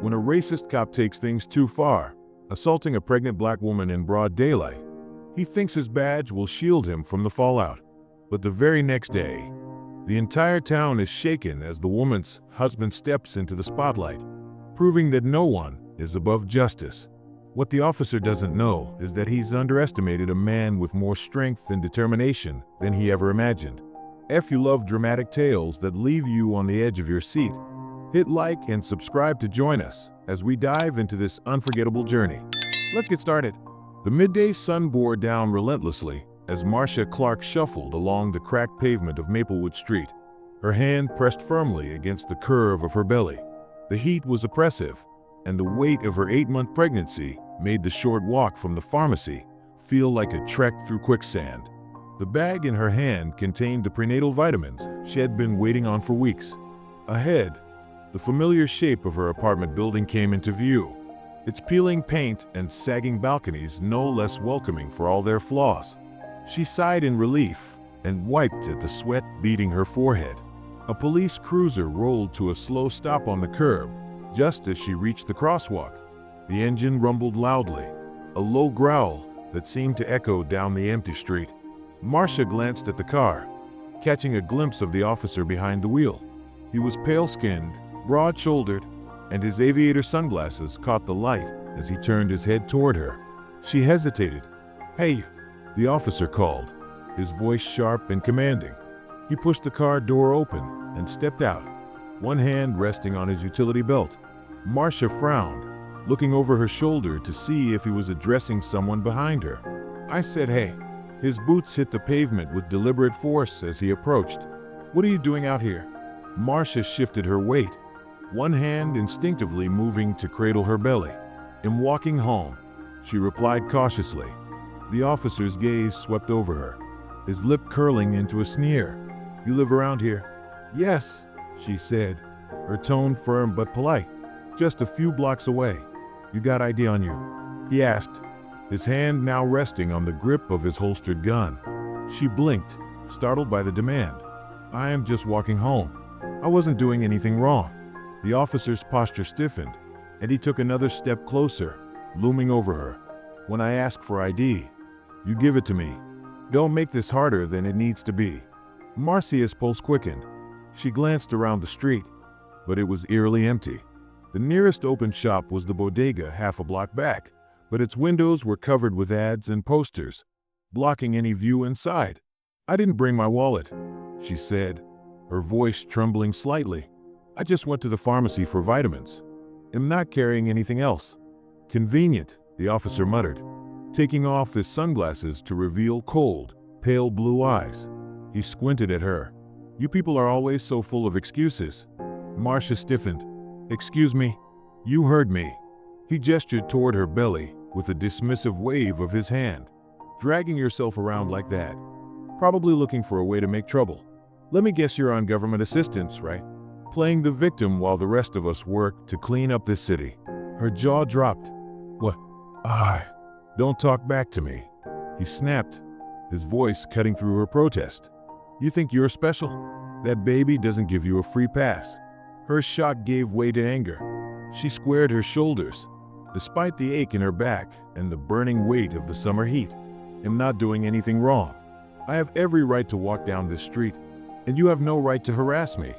when a racist cop takes things too far, assaulting a pregnant black woman in broad daylight. He thinks his badge will shield him from the fallout. But the very next day, the entire town is shaken as the woman's husband steps into the spotlight, proving that no one is above justice. What the officer doesn't know is that he's underestimated a man with more strength and determination than he ever imagined. If you love dramatic tales that leave you on the edge of your seat, hit like and subscribe to join us as we dive into this unforgettable journey. Let's get started. The midday sun bore down relentlessly as Marcia Clark shuffled along the cracked pavement of Maplewood Street, her hand pressed firmly against the curve of her belly. The heat was oppressive, and the weight of her 8-month pregnancy made the short walk from the pharmacy feel like a trek through quicksand. The bag in her hand contained the prenatal vitamins she had been waiting on for weeks. Ahead, the familiar shape of her apartment building came into view, its peeling paint and sagging balconies no less welcoming for all their flaws. She sighed in relief and wiped at the sweat beading her forehead. A police cruiser rolled to a slow stop on the curb just as she reached the crosswalk. The engine rumbled loudly, a low growl that seemed to echo down the empty street. Marcia glanced at the car, catching a glimpse of the officer behind the wheel. He was pale-skinned, broad-shouldered, and his aviator sunglasses caught the light as he turned his head toward her. She hesitated. "Hey," the officer called, his voice sharp and commanding. He pushed the car door open and stepped out, one hand resting on his utility belt. Marcia frowned, looking over her shoulder to see if he was addressing someone behind her. "I said hey." His boots hit the pavement with deliberate force as he approached. "What are you doing out here?" Marcia shifted her weight, one hand instinctively moving to cradle her belly. "I'm walking home," she replied cautiously. The officer's gaze swept over her, his lip curling into a sneer. "You live around here?" "Yes," she said, her tone firm but polite. "Just a few blocks away." "You got ID on you?" he asked, his hand now resting on the grip of his holstered gun. She blinked, startled by the demand. "I am just walking home. I wasn't doing anything wrong." The officer's posture stiffened, and he took another step closer, looming over her. "When I ask for ID, you give it to me. Don't make this harder than it needs to be." Marcia's pulse quickened. She glanced around the street, but it was eerily empty. The nearest open shop was the bodega half a block back, but its windows were covered with ads and posters, blocking any view inside. "I didn't bring my wallet," she said, her voice trembling slightly. "I just went to the pharmacy for vitamins. I'm not carrying anything else." "Convenient," the officer muttered, taking off his sunglasses to reveal cold, pale blue eyes. He squinted at her. "You people are always so full of excuses." Marcia stiffened. "Excuse me?" "You heard me." He gestured toward her belly with a dismissive wave of his hand. "Dragging yourself around like that. Probably looking for a way to make trouble. Let me guess you're on government assistance, right? Playing the victim while the rest of us work to clean up this city." Her jaw dropped. "What? Don't talk back to me," he snapped, his voice cutting through her protest. "You think you're special? That baby doesn't give you a free pass." Her shock gave way to anger. She squared her shoulders, despite the ache in her back and the burning weight of the summer heat. "I'm not doing anything wrong. I have every right to walk down this street, and you have no right to harass me."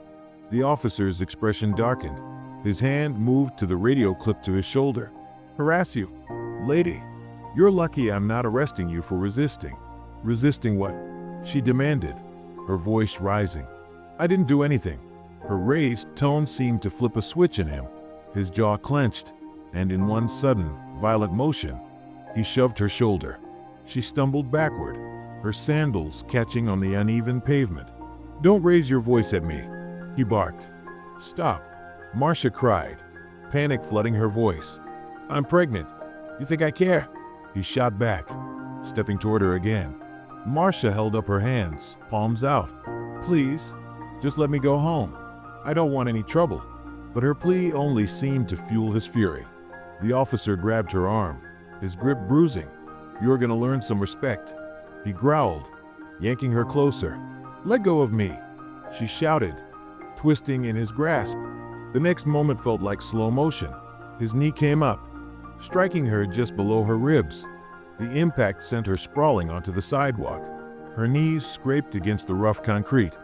The officer's expression darkened. His hand moved to the radio clip to his shoulder. "Harass you? Lady, you're lucky I'm not arresting you for resisting." "Resisting what?" she demanded, her voice rising. "I didn't do anything." Her raised tone seemed to flip a switch in him. His jaw clenched, and in one sudden, violent motion, he shoved her shoulder. She stumbled backward, her sandals catching on the uneven pavement. "Don't raise your voice at me," he barked. "Stop," Marcia cried, panic flooding her voice. "I'm pregnant. You think I care?" He shot back, stepping toward her again. Marcia held up her hands, palms out. "Please, just let me go home. I don't want any trouble." But her plea only seemed to fuel his fury. The officer grabbed her arm, his grip bruising. "You're gonna learn some respect," he growled, yanking her closer. "Let go of me," she shouted, twisting in his grasp. The next moment felt like slow motion. His knee came up, striking her just below her ribs. The impact sent her sprawling onto the sidewalk. Her knees scraped against the rough concrete,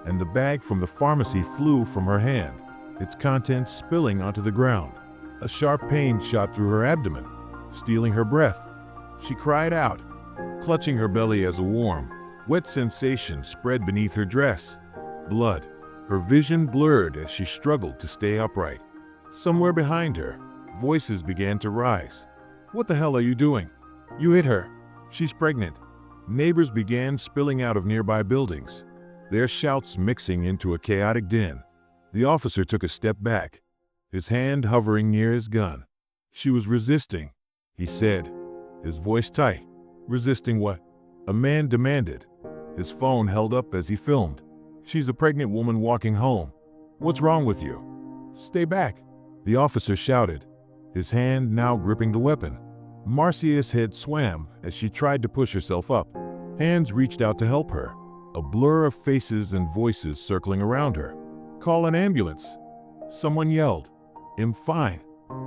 and the bag from the pharmacy flew from her hand, its contents spilling onto the ground. A sharp pain shot through her abdomen, stealing her breath. She cried out, clutching her belly as a warm, wet sensation spread beneath her dress. Blood. Her vision blurred as she struggled to stay upright. Somewhere behind her, voices began to rise. "What the hell are you doing? You hit her. She's pregnant." Neighbors began spilling out of nearby buildings, their shouts mixing into a chaotic din. The officer took a step back, his hand hovering near his gun. "She was resisting," he said, his voice tight. "Resisting what?" A man demanded, his phone held up as he filmed. "She's a pregnant woman walking home. What's wrong with you?" "Stay back," the officer shouted, his hand now gripping the weapon. Marcia's head swam as she tried to push herself up. Hands reached out to help her, a blur of faces and voices circling around her. "Call an ambulance," someone yelled. "I'm fine,"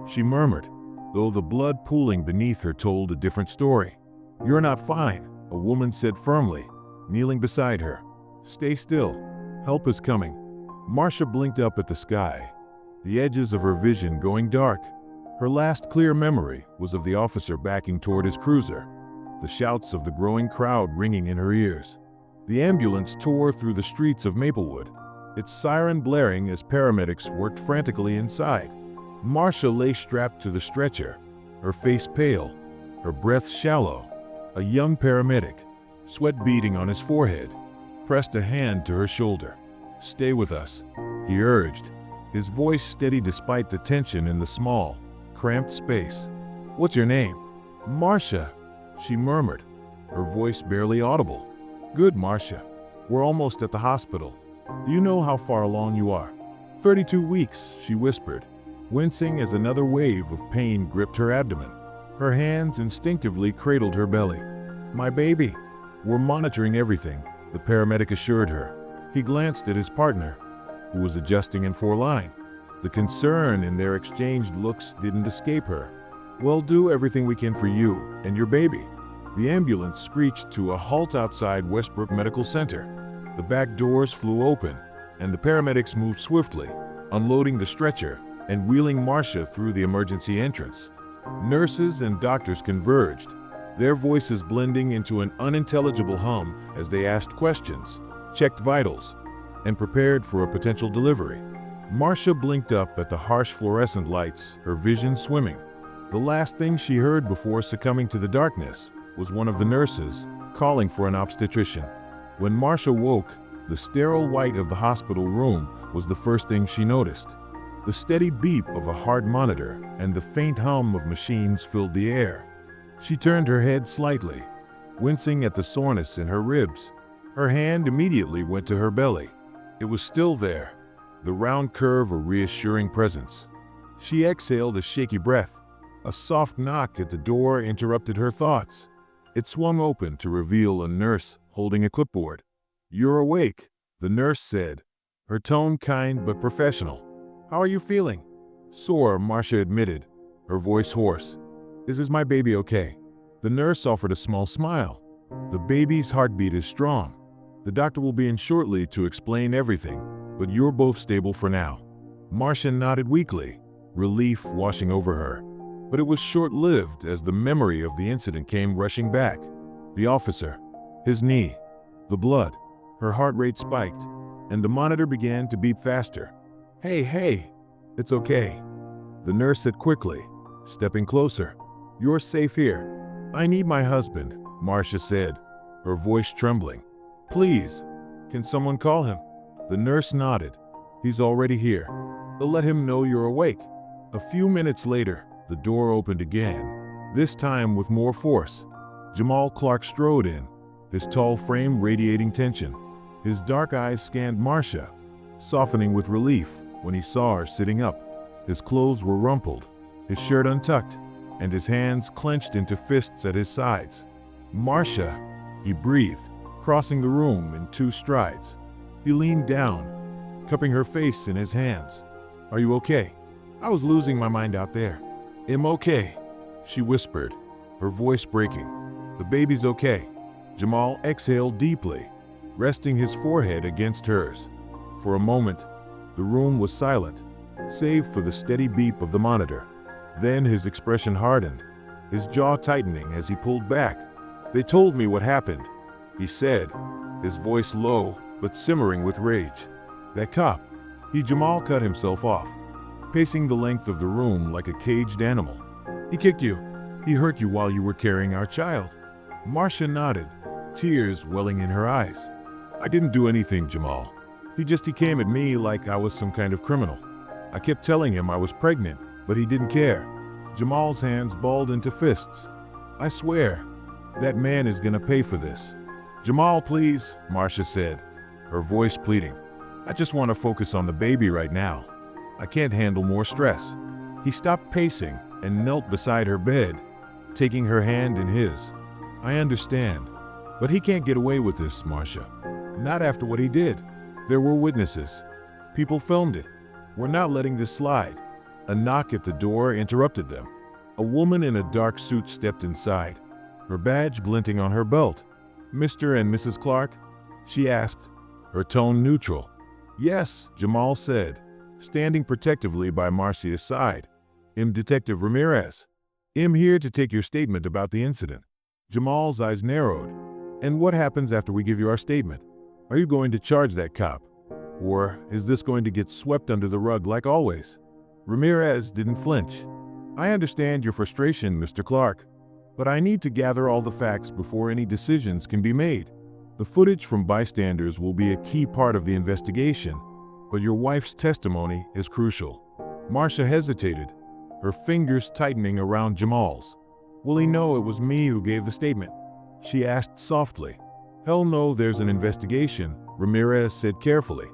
she murmured, though the blood pooling beneath her told a different story. "You're not fine," a woman said firmly, kneeling beside her. "Stay still. Help is coming." Marcia blinked up at the sky, the edges of her vision going dark. Her last clear memory was of the officer backing toward his cruiser, the shouts of the growing crowd ringing in her ears. The ambulance tore through the streets of Maplewood, its siren blaring as paramedics worked frantically inside. Marcia lay strapped to the stretcher, her face pale, her breath shallow. A young paramedic, sweat beading on his forehead, pressed a hand to her shoulder. "Stay with us," he urged, his voice steady despite the tension in the small, cramped space. "What's your name?" "Marcia," she murmured, her voice barely audible. "Good, Marcia. We're almost at the hospital. Do you know how far along you are?" 32 weeks, she whispered, wincing as another wave of pain gripped her abdomen. Her hands instinctively cradled her belly. "My baby." "We're monitoring everything," the paramedic assured her. He glanced at his partner, who was adjusting in four-line. The concern in their exchanged looks didn't escape her. "We'll do everything we can for you and your baby." The ambulance screeched to a halt outside Westbrook Medical Center. The back doors flew open, and the paramedics moved swiftly, unloading the stretcher and wheeling Marcia through the emergency entrance. Nurses and doctors converged, their voices blending into an unintelligible hum as they asked questions, checked vitals, and prepared for a potential delivery. Marcia blinked up at the harsh fluorescent lights, her vision swimming. The last thing she heard before succumbing to the darkness was one of the nurses calling for an obstetrician. When Marcia woke, the sterile white of the hospital room was the first thing she noticed. The steady beep of a heart monitor and the faint hum of machines filled the air. She turned her head slightly, wincing at the soreness in her ribs. Her hand immediately went to her belly. It was still there, the round curve a reassuring presence. She exhaled a shaky breath. A soft knock at the door interrupted her thoughts. It swung open to reveal a nurse holding a clipboard. "You're awake," the nurse said, her tone kind but professional. "How are you feeling?" "Sore," Marcia admitted, her voice hoarse. Is my baby okay?" The nurse offered a small smile. "The baby's heartbeat is strong. The doctor will be in shortly to explain everything, but you're both stable for now." Marcia nodded weakly, relief washing over her. But it was short-lived as the memory of the incident came rushing back. The officer, his knee, the blood. Her heart rate spiked, and the monitor began to beep faster. Hey, it's okay," the nurse said quickly, stepping closer. "You're safe here." "I need my husband," Marcia said, her voice trembling. "Please, can someone call him?" The nurse nodded. "He's already here. They'll let him know you're awake." A few minutes later, the door opened again, this time with more force. Jamal Clark strode in, his tall frame radiating tension. His dark eyes scanned Marcia, softening with relief when he saw her sitting up. His clothes were rumpled, his shirt untucked, and his hands clenched into fists at his sides. "Marcia," he breathed, crossing the room in 2 strides. He leaned down, cupping her face in his hands. "Are you okay?" "I was losing my mind out there," "I'm okay," she whispered, her voice breaking. "The baby's okay." Jamal exhaled deeply, resting his forehead against hers. For a moment, the room was silent, save for the steady beep of the monitor. Then his expression hardened, his jaw tightening as he pulled back. "They told me what happened," he said, his voice low but simmering with rage. "That cop, Jamal cut himself off, pacing the length of the room like a caged animal. He kicked you. He hurt you while you were carrying our child." Marcia nodded, tears welling in her eyes. "I didn't do anything, Jamal. He came at me like I was some kind of criminal. I kept telling him I was pregnant, but he didn't care." Jamal's hands balled into fists. "I swear, that man is gonna pay for this." "Jamal, please," Marcia said, her voice pleading. "I just want to focus on the baby right now. I can't handle more stress." He stopped pacing and knelt beside her bed, taking her hand in his. "I understand, but he can't get away with this, Marcia. Not after what he did. There were witnesses. People filmed it. We're not letting this slide." A knock at the door interrupted them. A woman in a dark suit stepped inside, her badge glinting on her belt. "Mr. and Mrs. Clark?" she asked, her tone neutral. "Yes," Jamal said, standing protectively by Marcia's side. "I'm Detective Ramirez. I'm here to take your statement about the incident." Jamal's eyes narrowed. "And what happens after we give you our statement? Are you going to charge that cop? Or is this going to get swept under the rug like always?" Ramirez didn't flinch. "I understand your frustration, Mr. Clark, but I need to gather all the facts before any decisions can be made. The footage from bystanders will be a key part of the investigation, but your wife's testimony is crucial." Marcia hesitated, her fingers tightening around Jamal's. "Will he know it was me who gave the statement?" she asked softly. "Hell no, there's an investigation," Ramirez said carefully,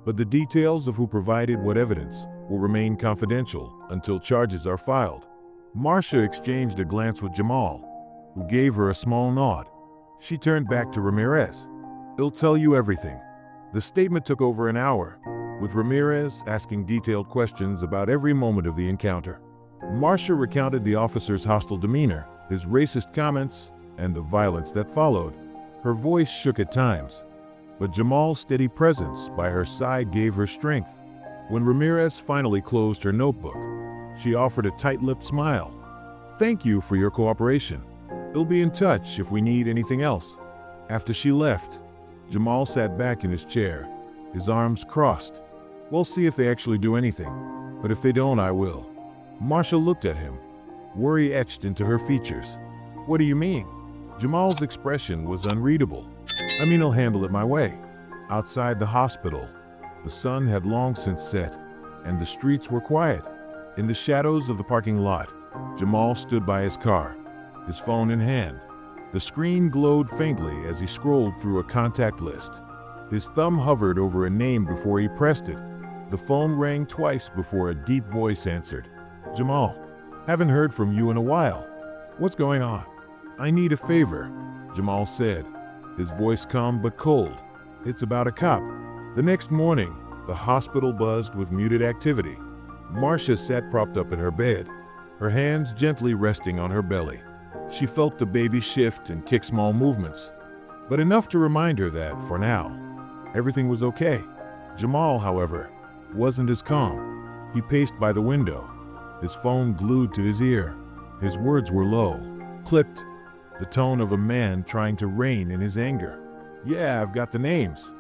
"but the details of who provided what evidence will remain confidential until charges are filed." Marcia exchanged a glance with Jamal, who gave her a small nod. She turned back to Ramirez. "He'll tell you everything." The statement took over an hour, with Ramirez asking detailed questions about every moment of the encounter. Marcia recounted the officer's hostile demeanor, his racist comments, and the violence that followed. Her voice shook at times, but Jamal's steady presence by her side gave her strength. When Ramirez finally closed her notebook, she offered a tight-lipped smile. "Thank you for your cooperation. We'll be in touch if we need anything else." After she left, Jamal sat back in his chair, his arms crossed. "We'll see if they actually do anything, but if they don't, I will." Marcia looked at him, worry etched into her features. "What do you mean?" Jamal's expression was unreadable. "I mean, I'll handle it my way." Outside the hospital, the sun had long since set, and the streets were quiet. In the shadows of the parking lot, Jamal stood by his car, his phone in hand. The screen glowed faintly as he scrolled through a contact list. His thumb hovered over a name before he pressed it. The phone rang twice before a deep voice answered. "Jamal, haven't heard from you in a while. What's going on?" "I need a favor," Jamal said, his voice calm but cold. "It's about a cop." The next morning, the hospital buzzed with muted activity. Marcia sat propped up in her bed, her hands gently resting on her belly. She felt the baby shift and kick small movements, but enough to remind her that, for now, everything was okay. Jamal, however, wasn't as calm. He paced by the window, his phone glued to his ear. His words were low, clipped, the tone of a man trying to rein in his anger. "Yeah, I've got the names.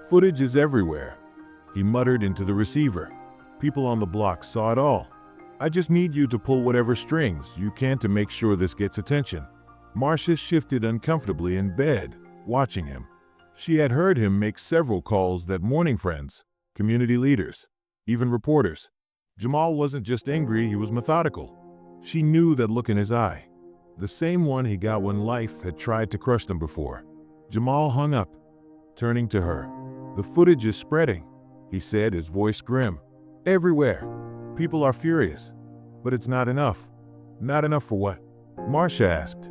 Footage is everywhere," he muttered into the receiver. "People on the block saw it all. I just need you to pull whatever strings you can to make sure this gets attention." Marcia shifted uncomfortably in bed, watching him. She had heard him make several calls that morning, friends, community leaders, even reporters. Jamal wasn't just angry, he was methodical. She knew that look in his eye, the same one he got when life had tried to crush them before. Jamal hung up, turning to her. "The footage is spreading," he said, his voice grim. "Everywhere. People are furious. But it's not enough." "Not enough for what?" Marcia asked.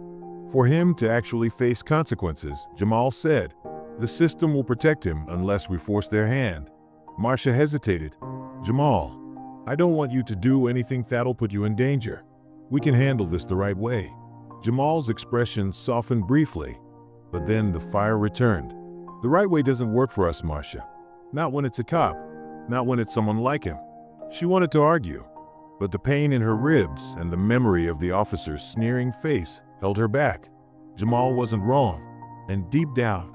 "For him to actually face consequences," Jamal said. "The system will protect him unless we force their hand." Marcia hesitated. "Jamal, I don't want you to do anything that'll put you in danger." We can handle this the right way." Jamal's expression softened briefly, but then the fire returned. "The right way doesn't work for us, Marcia. Not when it's a cop. Not when it's someone like him." She wanted to argue, but the pain in her ribs and the memory of the officer's sneering face held her back. Jamal wasn't wrong, and deep down,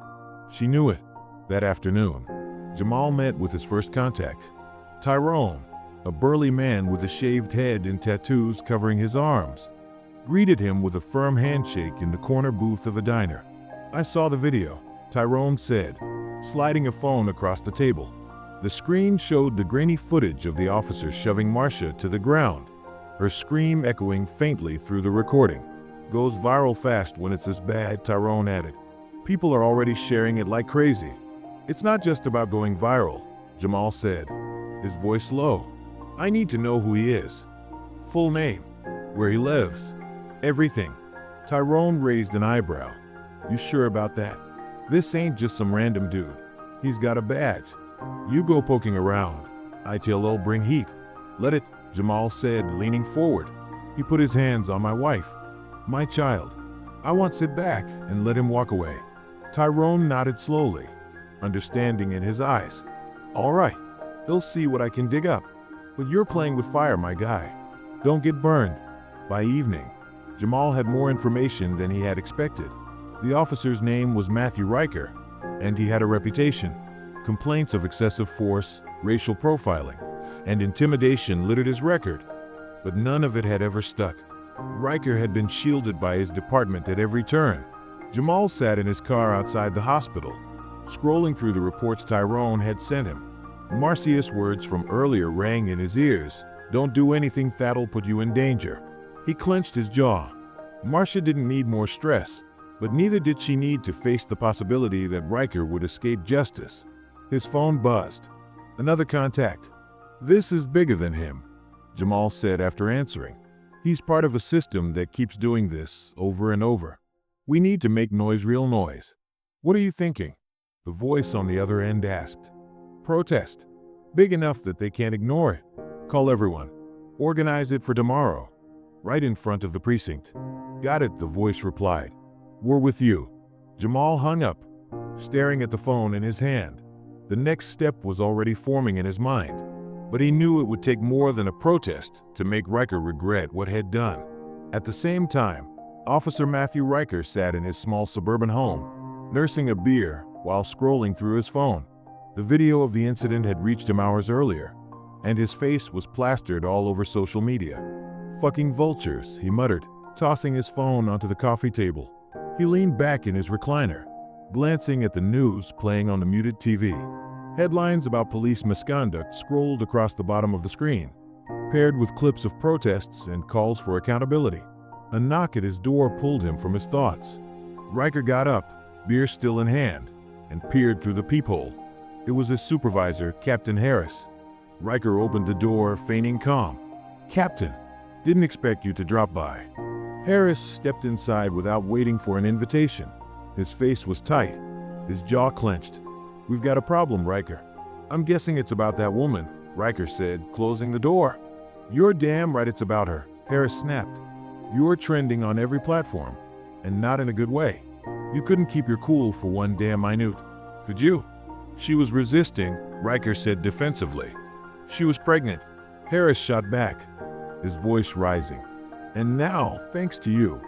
she knew it. That afternoon, Jamal met with his first contact. Tyrone, a burly man with a shaved head and tattoos covering his arms, greeted him with a firm handshake in the corner booth of a diner. "I saw the video," Tyrone said, sliding a phone across the table. The screen showed the grainy footage of the officer shoving Marcia to the ground, her scream echoing faintly through the recording. "Goes viral fast when it's this bad," Tyrone added. "People are already sharing it like crazy." "It's not just about going viral," Jamal said, his voice low. "I need to know who he is. Full name, where he lives, everything." Tyrone raised an eyebrow. "You sure about that? This ain't just some random dude. He's got a badge. You go poking around. I tell they'll bring heat." "Let it," Jamal said, leaning forward. He put his hands on my wife. "My child. I won't sit back and let him walk away." Tyrone nodded slowly, understanding in his eyes. "All right, he'll see what I can dig up. But you're playing with fire, my guy. Don't get burned." By evening, Jamal had more information than he had expected. The officer's name was Matthew Riker, and he had a reputation. Complaints of excessive force, racial profiling, and intimidation littered his record, but none of it had ever stuck. Riker had been shielded by his department at every turn. Jamal sat in his car outside the hospital, scrolling through the reports Tyrone had sent him. Marcia's words from earlier rang in his ears. "Don't do anything that'll put you in danger." He clenched his jaw. Marcia didn't need more stress, but neither did she need to face the possibility that Riker would escape justice. His phone buzzed. "Another contact." "This is bigger than him," Jamal said after answering. "He's part of a system that keeps doing this over and over. We need to make noise, real noise." "What are you thinking?" the voice on the other end asked. "Protest. Big enough that they can't ignore it. Call everyone. Organize it for tomorrow, right in front of the precinct." "Got it," the voice replied. "We're with you." Jamal hung up, staring at the phone in his hand. The next step was already forming in his mind, but he knew it would take more than a protest to make Riker regret what he had done. At the same time, Officer Matthew Riker sat in his small suburban home, nursing a beer while scrolling through his phone. The video of the incident had reached him hours earlier, and his face was plastered all over social media. "Fucking vultures," he muttered, tossing his phone onto the coffee table. He leaned back in his recliner, glancing at the news playing on the muted TV. Headlines about police misconduct scrolled across the bottom of the screen, paired with clips of protests and calls for accountability. A knock at his door pulled him from his thoughts. Riker got up, beer still in hand, and peered through the peephole. It was his supervisor, Captain Harris. Riker opened the door, feigning calm. "Captain, didn't expect you to drop by." Harris stepped inside without waiting for an invitation. His face was tight, his jaw clenched. "We've got a problem, Riker." "I'm guessing it's about that woman," Riker said, closing the door. "You're damn right it's about her," Harris snapped. "You're trending on every platform, and not in a good way. You couldn't keep your cool for one damn minute, could you?" "She was resisting," Riker said defensively. "She was pregnant," Harris shot back, his voice rising. "And now, thanks to you,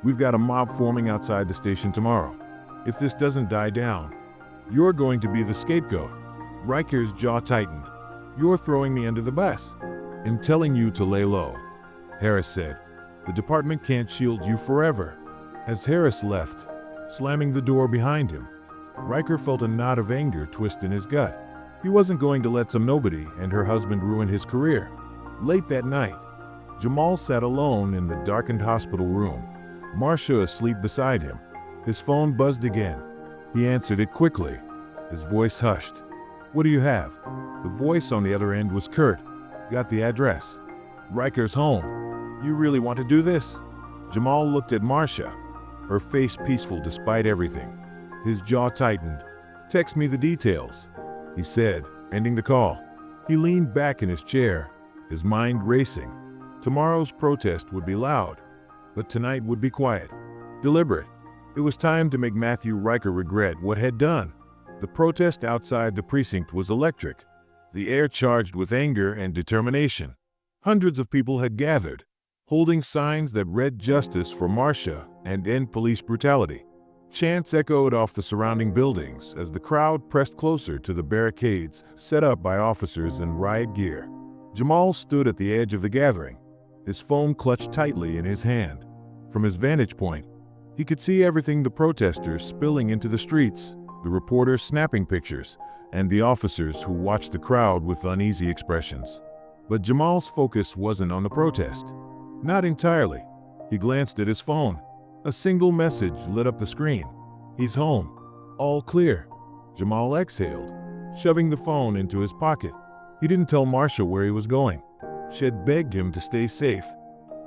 we've got a mob forming outside the station tomorrow. If this doesn't die down, you're going to be the scapegoat." Riker's jaw tightened. "You're throwing me under the bus." "I'm telling you to lay low," Harris said. "The department can't shield you forever." As Harris left, slamming the door behind him, Riker felt a knot of anger twist in his gut. He wasn't going to let some nobody and her husband ruin his career. Late that night, Jamal sat alone in the darkened hospital room, Marcia asleep beside him. His phone buzzed again. He answered it quickly, his voice hushed. "What do you have?" The voice on the other end was curt. "Got the address. Riker's home." "You really want to do this?" Jamal looked at Marcia, her face peaceful despite everything. His jaw tightened. "Text me the details," he said, ending the call. He leaned back in his chair, his mind racing. Tomorrow's protest would be loud, but tonight would be quiet, deliberate. It was time to make Matthew Riker regret what had done. The protest outside the precinct was electric, the air charged with anger and determination. Hundreds of people had gathered, holding signs that read "Justice for Marcia" and "End Police Brutality." Chants echoed off the surrounding buildings as the crowd pressed closer to the barricades set up by officers in riot gear. Jamal stood at the edge of the gathering, his phone clutched tightly in his hand. From his vantage point, he could see everything: the protesters spilling into the streets, the reporters snapping pictures, and the officers who watched the crowd with uneasy expressions. But Jamal's focus wasn't on the protest. Not entirely. He glanced at his phone. A single message lit up the screen. "He's home. All clear." Jamal exhaled, shoving the phone into his pocket. He didn't tell Marcia where he was going. She had begged him to stay safe,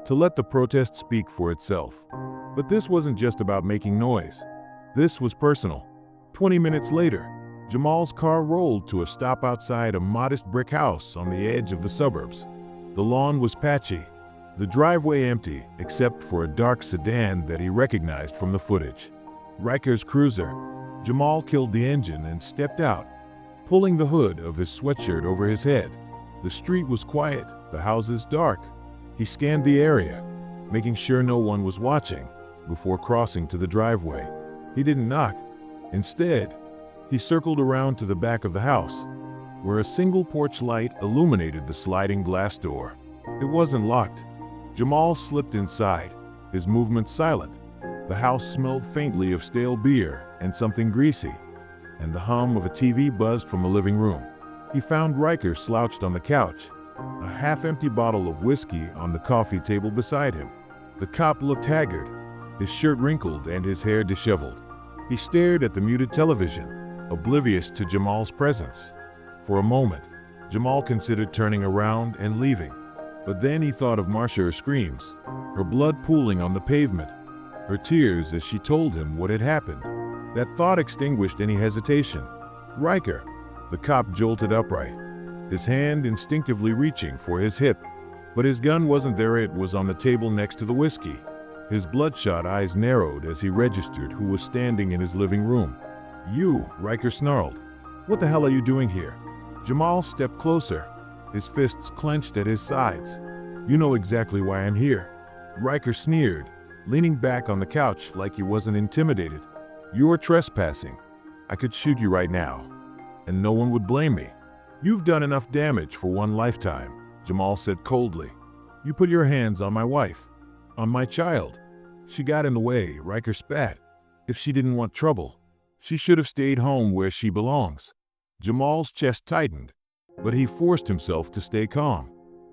to let the protest speak for itself. But this wasn't just about making noise. This was personal. 20 minutes later, Jamal's car rolled to a stop outside a modest brick house on the edge of the suburbs. The lawn was patchy, the driveway empty except for a dark sedan that he recognized from the footage. Riker's cruiser. Jamal killed the engine and stepped out, pulling the hood of his sweatshirt over his head. The street was quiet, the houses dark. He scanned the area, making sure no one was watching, before crossing to the driveway. He didn't knock. Instead, he circled around to the back of the house, where a single porch light illuminated the sliding glass door. It wasn't locked. Jamal slipped inside, his movements silent. The house smelled faintly of stale beer and something greasy, and the hum of a TV buzzed from a living room. He found Riker slouched on the couch, a half-empty bottle of whiskey on the coffee table beside him. The cop looked haggard, his shirt wrinkled and his hair disheveled. He stared at the muted television, oblivious to Jamal's presence. For a moment, Jamal considered turning around and leaving. But then he thought of Marcia's screams, her blood pooling on the pavement, her tears as she told him what had happened. That thought extinguished any hesitation. "Riker!" The cop jolted upright, his hand instinctively reaching for his hip. But his gun wasn't there, it was on the table next to the whiskey. His bloodshot eyes narrowed as he registered who was standing in his living room. "You," Riker snarled. "What the hell are you doing here?" Jamal stepped closer, his fists clenched at his sides. "You know exactly why I'm here." Riker sneered, leaning back on the couch like he wasn't intimidated. "You're trespassing. I could shoot you right now, and no one would blame me. You've done enough damage for one lifetime," Jamal said coldly. "You put your hands on my wife, on my child. She got in the way," Riker spat. "If she didn't want trouble, she should have stayed home where she belongs." Jamal's chest tightened, but he forced himself to stay calm.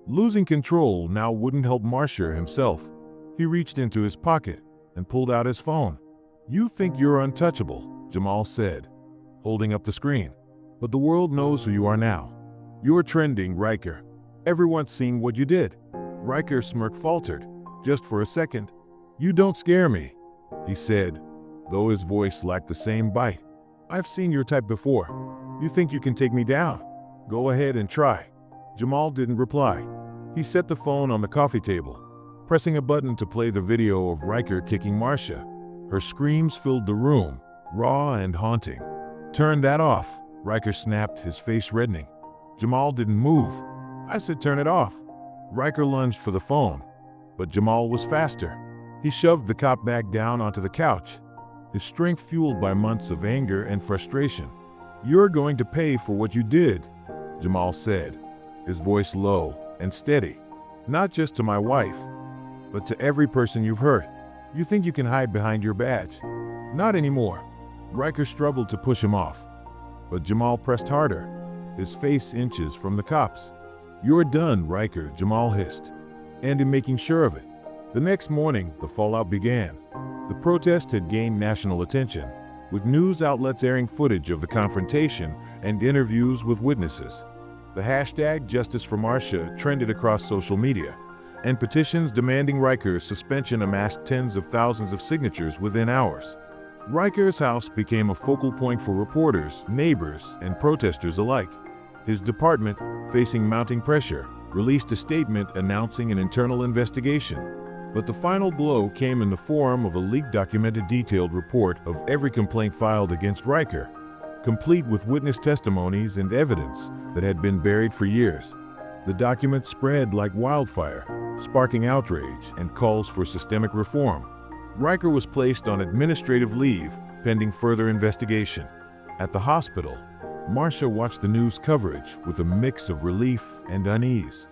Losing control now wouldn't help Marcia himself. He reached into his pocket and pulled out his phone. "You think you're untouchable," Jamal said, holding up the screen. "But the world knows who you are now. You're trending, Riker. Everyone's seen what you did." Riker's smirk faltered, just for a second. "You don't scare me," he said, though his voice lacked the same bite. "I've seen your type before. You think you can take me down? Go ahead and try." Jamal didn't reply. He set the phone on the coffee table, pressing a button to play the video of Riker kicking Marcia. Her screams filled the room, raw and haunting. "Turn that off," Riker snapped, his face reddening. Jamal didn't move. "I said turn it off." Riker lunged for the phone, but Jamal was faster. He shoved the cop back down onto the couch, his strength fueled by months of anger and frustration. "You're going to pay for what you did," Jamal said, his voice low and steady. "Not just to my wife, but to every person you've hurt. You think you can hide behind your badge? Not anymore." Riker struggled to push him off, but Jamal pressed harder, his face inches from the cops. "You're done, Riker," Jamal hissed, and in making sure of it. The next morning, the fallout began. The protest had gained national attention, with news outlets airing footage of the confrontation and interviews with witnesses. The hashtag Justice for Marcia trended across social media, and petitions demanding Riker's suspension amassed tens of thousands of signatures within hours. Riker's house became a focal point for reporters, neighbors, and protesters alike. His department, facing mounting pressure, released a statement announcing an internal investigation. But the final blow came in the form of a leaked documented detailed report of every complaint filed against Riker, complete with witness testimonies and evidence that had been buried for years. The document spread like wildfire, sparking outrage and calls for systemic reform. Riker was placed on administrative leave pending further investigation. At the hospital, Marcia watched the news coverage with a mix of relief and unease.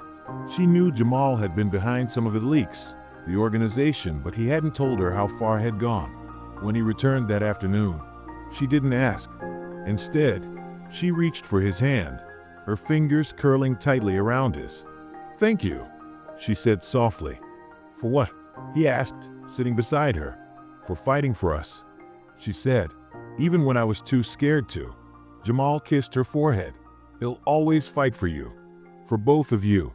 She knew Jamal had been behind some of the leaks, the organization, but he hadn't told her how far it had gone. When he returned that afternoon, she didn't ask. Instead, she reached for his hand, her fingers curling tightly around his. "Thank you," she said softly. "For what?" he asked, sitting beside her. "For fighting for us," she said, "even when I was too scared to." Jamal kissed her forehead. "He'll always fight for you. For both of you."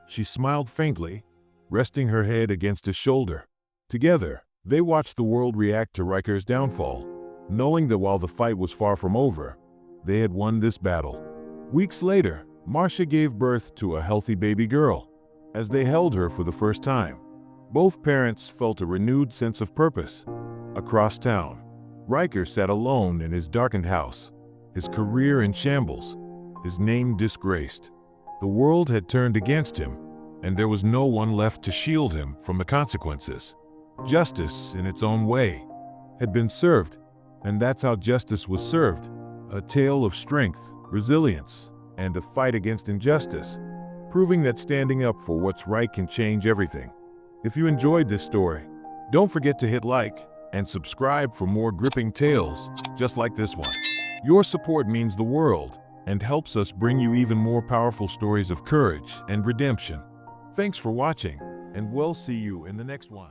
She smiled faintly, resting her head against his shoulder. Together, they watched the world react to Riker's downfall, knowing that while the fight was far from over, they had won this battle. Weeks later, Marcia gave birth to a healthy baby girl. As they held her for the first time, both parents felt a renewed sense of purpose. Across town, Riker sat alone in his darkened house, his career in shambles, his name disgraced. The world had turned against him, and there was no one left to shield him from the consequences. Justice, in its own way, had been served, and that's how justice was served. A tale of strength, resilience, and a fight against injustice, proving that standing up for what's right can change everything. If you enjoyed this story, don't forget to hit like and subscribe for more gripping tales just like this one. Your support means the world and helps us bring you even more powerful stories of courage and redemption. Thanks for watching, and we'll see you in the next one.